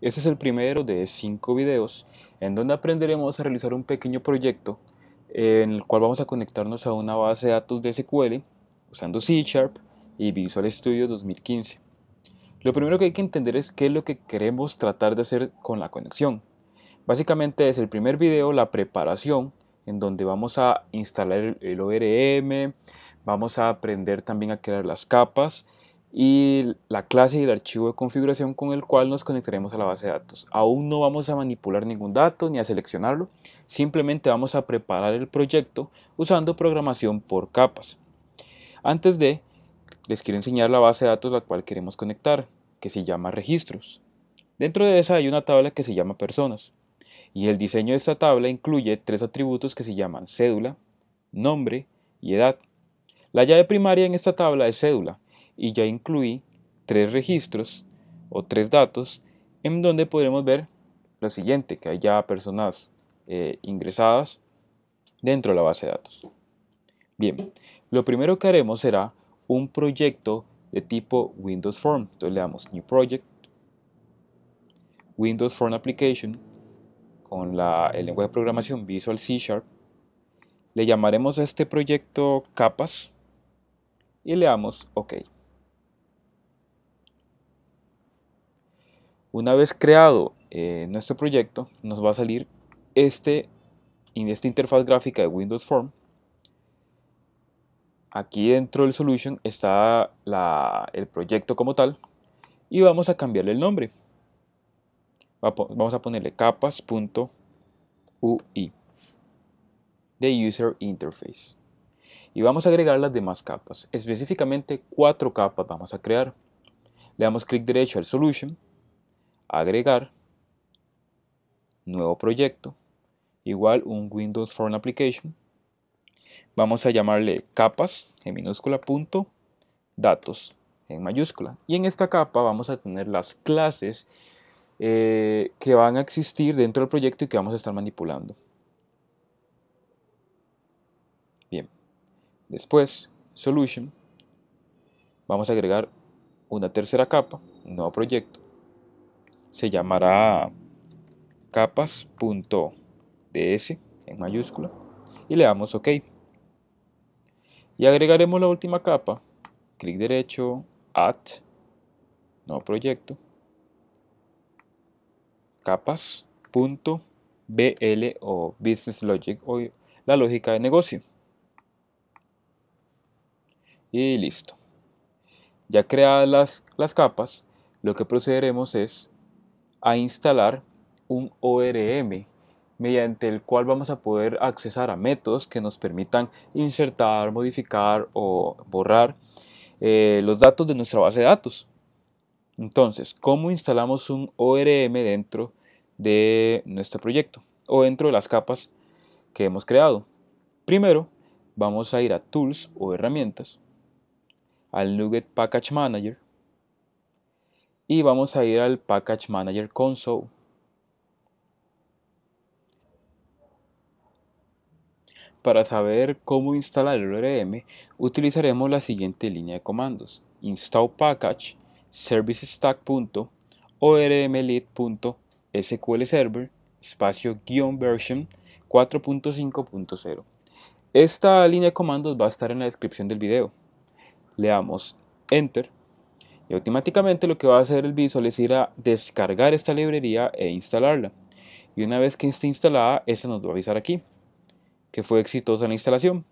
Este es el primero de 5 videos en donde aprenderemos a realizar un pequeño proyecto en el cual vamos a conectarnos a una base de datos de SQL usando C Sharp y Visual Studio 2015. Lo primero que hay que entender es qué es lo que queremos tratar de hacer con la conexión. Básicamente es el primer video, la preparación, en donde vamos a instalar el ORM, vamos a aprender también a crear las capas y la clase y el archivo de configuración con el cual nos conectaremos a la base de datos. Aún no vamos a manipular ningún dato ni a seleccionarlo, simplemente vamos a preparar el proyecto usando programación por capas. Antes de, les quiero enseñar la base de datos a la cual queremos conectar, que se llama registros. Dentro de esa hay una tabla que se llama personas. Y el diseño de esta tabla incluye 3 atributos que se llaman cédula, nombre y edad. La llave primaria en esta tabla es cédula y ya incluí 3 registros o 3 datos en donde podremos ver lo siguiente, que hay ya personas ingresadas dentro de la base de datos. Bien, lo primero que haremos será un proyecto de tipo Windows Form. Entonces le damos New Project, Windows Form Application, con el lenguaje de programación Visual C Sharp. Le llamaremos a este proyecto capas y le damos OK. Una vez creado nuestro proyecto, nos va a salir esta interfaz gráfica de Windows Form. Aquí dentro del Solution está el proyecto como tal y vamos a cambiarle el nombre. Vamos a ponerle capas.ui de User Interface. Y vamos a agregar las demás capas. Específicamente 4 capas vamos a crear. Le damos clic derecho al Solution, agregar, nuevo proyecto, igual un Windows Form Application. Vamos a llamarle capas en minúscula punto datos en mayúscula. Y en esta capa vamos a tener las clases que van a existir dentro del proyecto y que vamos a estar manipulando. Bien, después, Solution, vamos a agregar una tercera capa, un nuevo proyecto. Se llamará capas.ds en mayúscula y le damos OK. Y agregaremos la última capa, clic derecho, Add, nuevo proyecto, capas.bl o Business Logic o la lógica de negocio. Y listo. Ya creadas las capas, lo que procederemos es a instalar un ORM mediante el cual vamos a poder accesar a métodos que nos permitan insertar, modificar o borrar los datos de nuestra base de datos. Entonces, ¿cómo instalamos un ORM dentro de nuestro proyecto o dentro de las capas que hemos creado? Primero, vamos a ir a Tools o Herramientas, al NuGet Package Manager y vamos a ir al Package Manager Console. Para saber cómo instalar el ORM, utilizaremos la siguiente línea de comandos: install package servicestack.ormlib.sqlserver --version 4.5.0. Esta línea de comandos va a estar en la descripción del video. Le damos Enter y automáticamente lo que va a hacer el Visual es ir a descargar esta librería e instalarla. Y una vez que esté instalada, esta nos va a avisar aquí que fue exitosa la instalación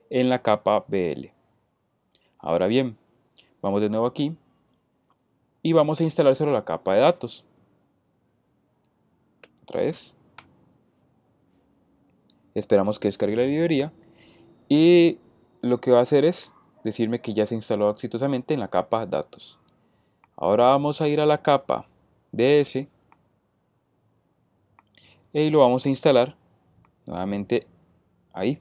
en la capa BL. Ahora bien, vamos de nuevo aquí y vamos a instalar solo la capa de datos. Otra vez. Esperamos que descargue la librería y lo que va a hacer es decirme que ya se instaló exitosamente en la capa datos. Ahora vamos a ir a la capa DS y lo vamos a instalar nuevamente ahí.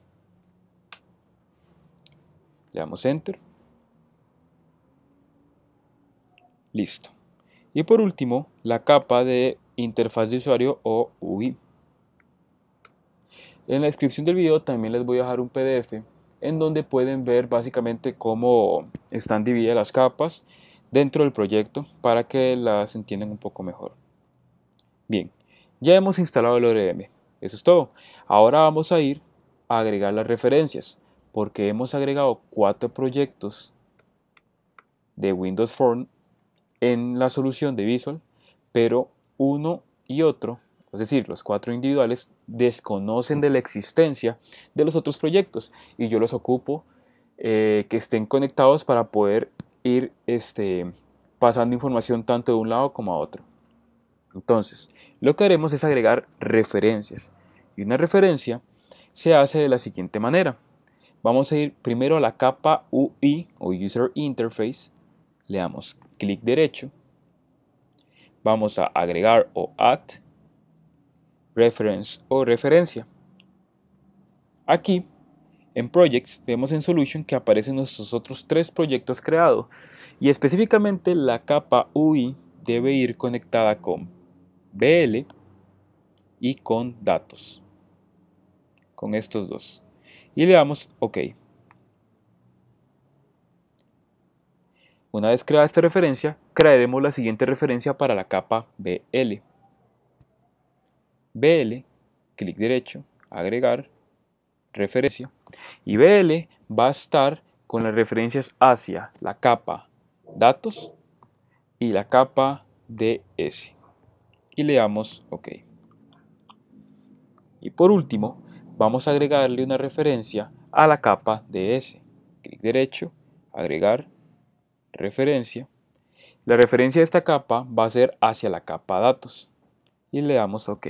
Le damos Enter. Listo. Y por último, la capa de interfaz de usuario o UI. En la descripción del video también les voy a dejar un PDF en donde pueden ver básicamente cómo están divididas las capas dentro del proyecto para que las entiendan un poco mejor. Bien, ya hemos instalado el ORM. Eso es todo. Ahora vamos a ir a agregar las referencias, porque hemos agregado 4 proyectos de Windows Form en la solución de Visual, pero uno y otro, es decir, los 4 individuales, desconocen de la existencia de los otros proyectos y yo los ocupo que estén conectados para poder ir pasando información tanto de un lado como a otro. Entonces, lo que haremos es agregar referencias y una referencia se hace de la siguiente manera. Vamos a ir primero a la capa UI o User Interface, le damos clic derecho, vamos a agregar o add reference o referencia. Aquí en Projects vemos en Solution que aparecen nuestros otros 3 proyectos creados y específicamente la capa UI debe ir conectada con BL y con datos, con estos dos. Y le damos OK. Una vez creada esta referencia, crearemos la siguiente referencia para la capa BL. BL, clic derecho, agregar, referencia. Y BL va a estar con las referencias hacia la capa datos y la capa DS. Y le damos OK. Y por último, vamos a agregarle una referencia a la capa DS. Clic derecho, agregar, referencia. La referencia de esta capa va a ser hacia la capa datos. Y le damos OK.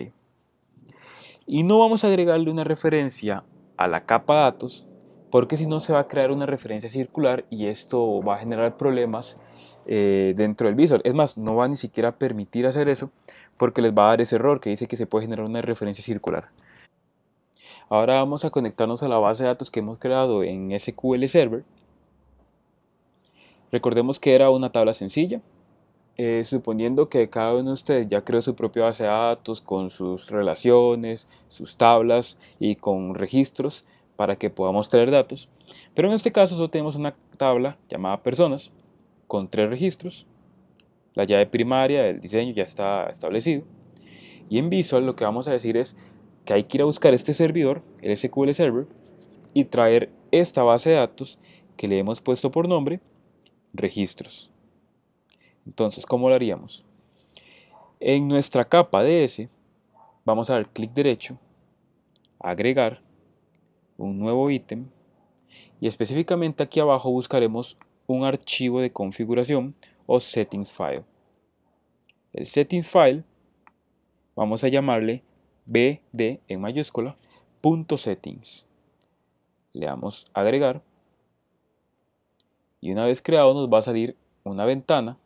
Y no vamos a agregarle una referencia a la capa datos porque si no se va a crear una referencia circular y esto va a generar problemas dentro del Visual. Es más, no va ni siquiera a permitir hacer eso porque les va a dar ese error que dice que se puede generar una referencia circular. Ahora vamos a conectarnos a la base de datos que hemos creado en SQL Server. Recordemos que era una tabla sencilla. Suponiendo que cada uno de ustedes ya creó su propia base de datos con sus relaciones, sus tablas y con registros para que podamos traer datos. Pero en este caso solo tenemos una tabla llamada personas con 3 registros. La llave primaria del diseño ya está establecido. Y en Visual lo que vamos a decir es que hay que ir a buscar este servidor, el SQL Server, y traer esta base de datos que le hemos puesto por nombre registros. Entonces, ¿cómo lo haríamos? En nuestra capa DS vamos a dar clic derecho, agregar un nuevo ítem y específicamente aquí abajo buscaremos un archivo de configuración o settings file. El settings file vamos a llamarle bd en mayúscula .settings. Le damos agregar y una vez creado nos va a salir una ventana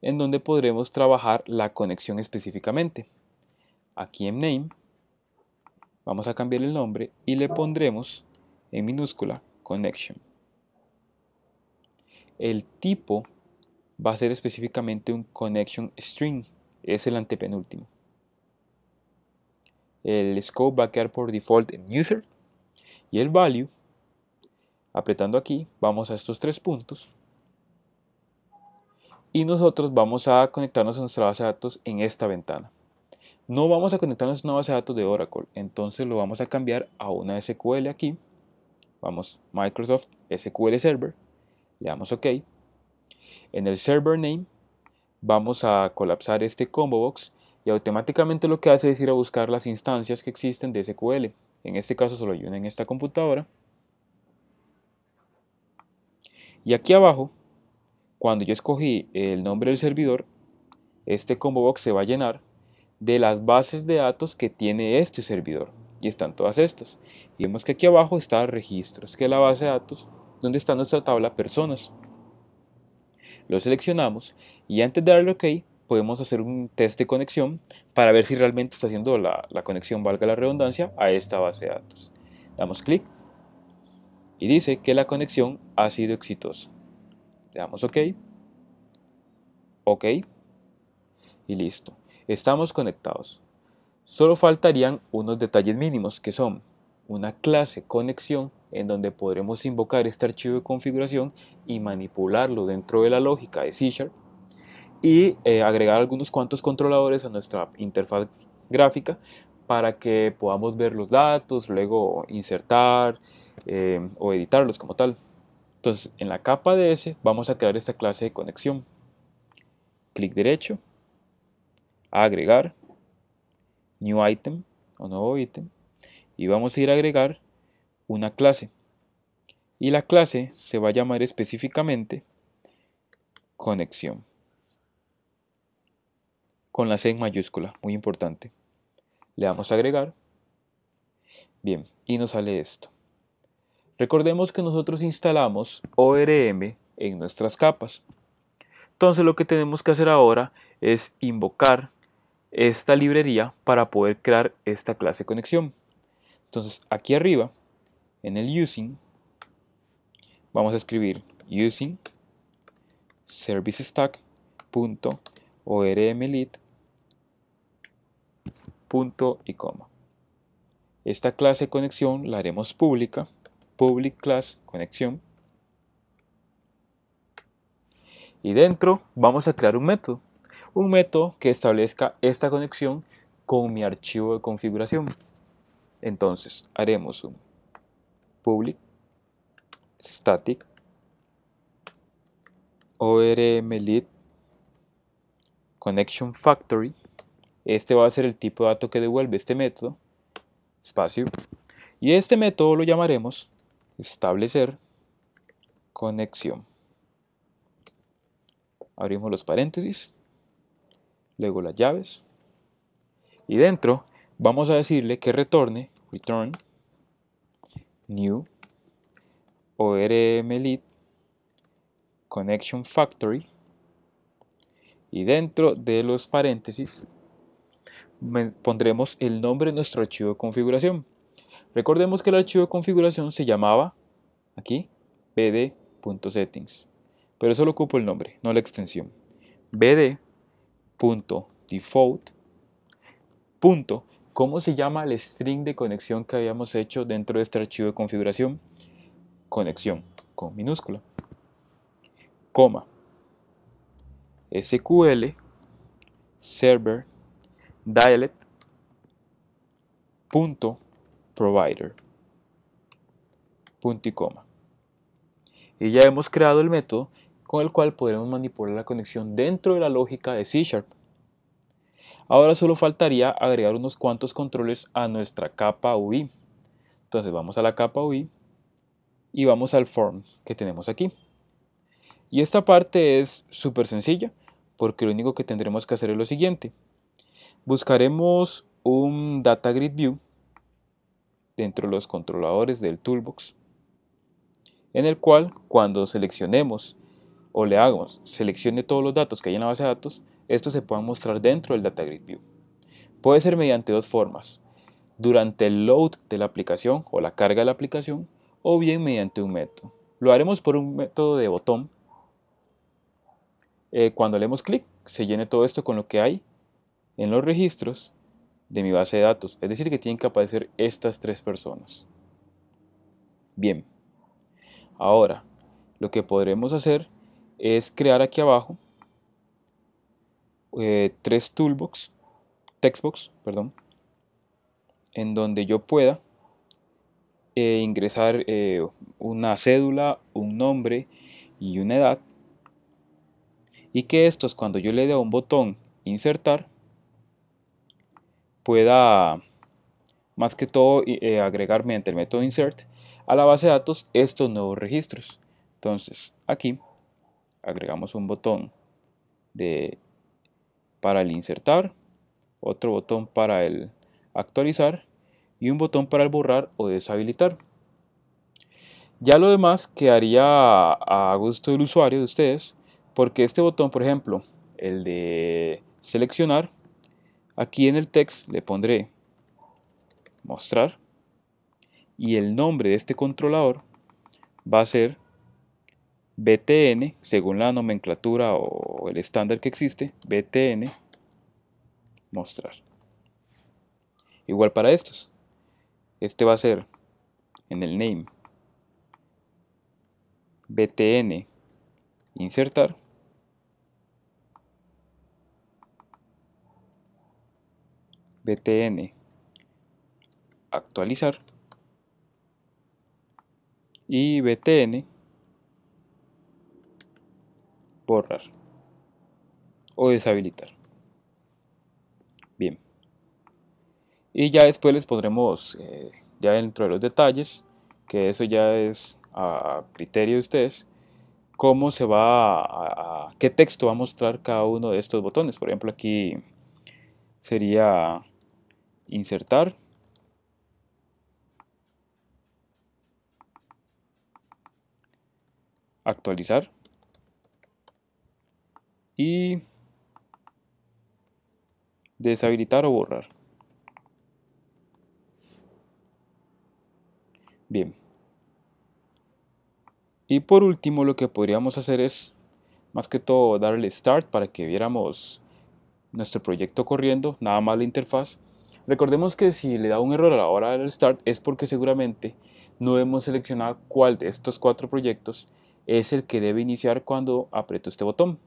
en donde podremos trabajar la conexión específicamente. Aquí en name vamos a cambiar el nombre y le pondremos en minúscula connection. El tipo va a ser específicamente un connection string, es el antepenúltimo. El scope va a quedar por default en user y el value, apretando aquí, vamos a estos 3 puntos y nosotros vamos a conectarnos a nuestra base de datos en esta ventana. No vamos a conectarnos a una base de datos de Oracle, entonces lo vamos a cambiar a una SQL aquí. Vamos, Microsoft SQL Server, le damos OK. En el server name vamos a colapsar este combo box y automáticamente lo que hace es ir a buscar las instancias que existen de SQL. En este caso solo hay una en esta computadora. Y aquí abajo, cuando yo escogí el nombre del servidor, este combo box se va a llenar de las bases de datos que tiene este servidor. Y están todas estas. Y vemos que aquí abajo está registros, que es la base de datos donde está nuestra tabla personas. Lo seleccionamos y antes de darle OK podemos hacer un test de conexión para ver si realmente está haciendo la conexión, valga la redundancia, a esta base de datos. Damos clic y dice que la conexión ha sido exitosa. Le damos OK, OK y listo. Estamos conectados. Solo faltarían unos detalles mínimos que son una clase conexión en donde podremos invocar este archivo de configuración y manipularlo dentro de la lógica de C# y agregar algunos cuantos controladores a nuestra interfaz gráfica para que podamos ver los datos, luego insertar o editarlos como tal. Entonces, en la capa de ese vamos a crear esta clase de conexión. Clic derecho, agregar, new item o nuevo ítem, y vamos a ir a agregar una clase. Y la clase se va a llamar específicamente conexión, con la C en mayúscula, muy importante. Le damos a agregar. Bien, y nos sale esto. Recordemos que nosotros instalamos ORM en nuestras capas. Entonces lo que tenemos que hacer ahora es invocar esta librería para poder crear esta clase de conexión. Entonces aquí arriba, en el using, vamos a escribir using servicestack.ormlib.icoma. Esta clase de conexión la haremos pública, public class conexión, y dentro vamos a crear un método que establezca esta conexión con mi archivo de configuración. Entonces haremos un public static ormlib connection factory. Este va a ser el tipo de dato que devuelve este método, espacio, y este método lo llamaremos establecer conexión. Abrimos los paréntesis, luego las llaves, y dentro vamos a decirle que retorne return new ormlib connection factory, y dentro de los paréntesis pondremos el nombre de nuestro archivo de configuración. Recordemos que el archivo de configuración se llamaba aquí bd.settings, pero solo ocupo el nombre, no la extensión. bd.default. ¿Cómo se llama el string de conexión que habíamos hecho dentro de este archivo de configuración? Conexión con minúscula, coma, SQL server dialect punto provider punto y coma. Y ya hemos creado el método con el cual podremos manipular la conexión dentro de la lógica de C#. Ahora solo faltaría agregar unos cuantos controles a nuestra capa UI. Entonces vamos a la capa UI y vamos al form que tenemos aquí. Y esta parte es súper sencilla porque lo único que tendremos que hacer es lo siguiente. Buscaremos un Data Grid View dentro de los controladores del Toolbox, en el cual cuando seleccionemos o le hagamos seleccione todos los datos que hay en la base de datos, estos se puedan mostrar dentro del Data Grid View. Puede ser mediante dos formas: durante el load de la aplicación o la carga de la aplicación, o bien mediante un método. Lo haremos por un método de botón. Cuando le demos clic, se llene todo esto con lo que hay en los registros de mi base de datos, es decir, que tienen que aparecer estas tres personas. Bien, ahora lo que podremos hacer es crear aquí abajo tres textbox, perdón, en donde yo pueda ingresar una cédula, un nombre y una edad, y que estos, cuando yo le dé a un botón insertar, pueda más que todo agregar mediante el método insert a la base de datos estos nuevos registros. Entonces aquí agregamos un botón para el insertar, otro botón para el actualizar y un botón para el borrar o deshabilitar. Ya lo demás quedaría a gusto del usuario de ustedes, porque este botón, por ejemplo, el de seleccionar, aquí en el text le pondré mostrar y el nombre de este controlador va a ser btn, según la nomenclatura o el estándar que existe, btn mostrar. Igual para estos, este va a ser en el name btn insertar btn actualizar y btn borrar o deshabilitar. Bien. Y ya después les pondremos, ya dentro de los detalles, que eso ya es a criterio de ustedes, cómo se va qué texto va a mostrar cada uno de estos botones. Por ejemplo, aquí sería insertar, actualizar y deshabilitar o borrar. Bien. Y por último, lo que podríamos hacer es, más que todo, darle start para que viéramos nuestro proyecto corriendo, nada más la interfaz. Recordemos que si le da un error a la hora del start es porque seguramente no hemos seleccionado cuál de estos 4 proyectos es el que debe iniciar cuando aprieto este botón.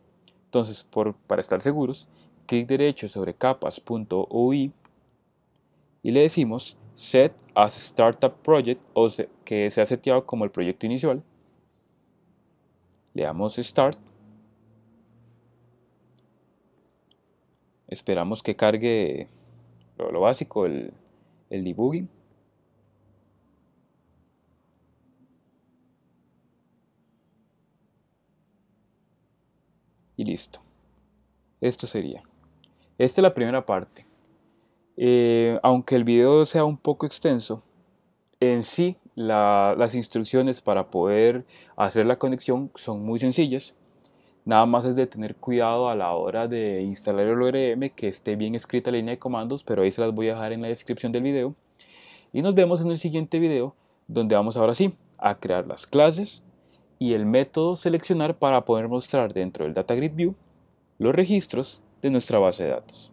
Entonces, para estar seguros, clic derecho sobre capas.ui y le decimos set as startup project, o que sea seteado como el proyecto inicial. Le damos start, esperamos que cargue lo básico, el debugging. Y listo. Esto sería. Esta es la primera parte. Aunque el video sea un poco extenso, en sí las instrucciones para poder hacer la conexión son muy sencillas. Nada más es de tener cuidado a la hora de instalar el ORM, que esté bien escrita la línea de comandos, pero ahí se las voy a dejar en la descripción del video. Y nos vemos en el siguiente video, donde vamos ahora sí a crear las clases y el método seleccionar para poder mostrar dentro del Data Grid View los registros de nuestra base de datos.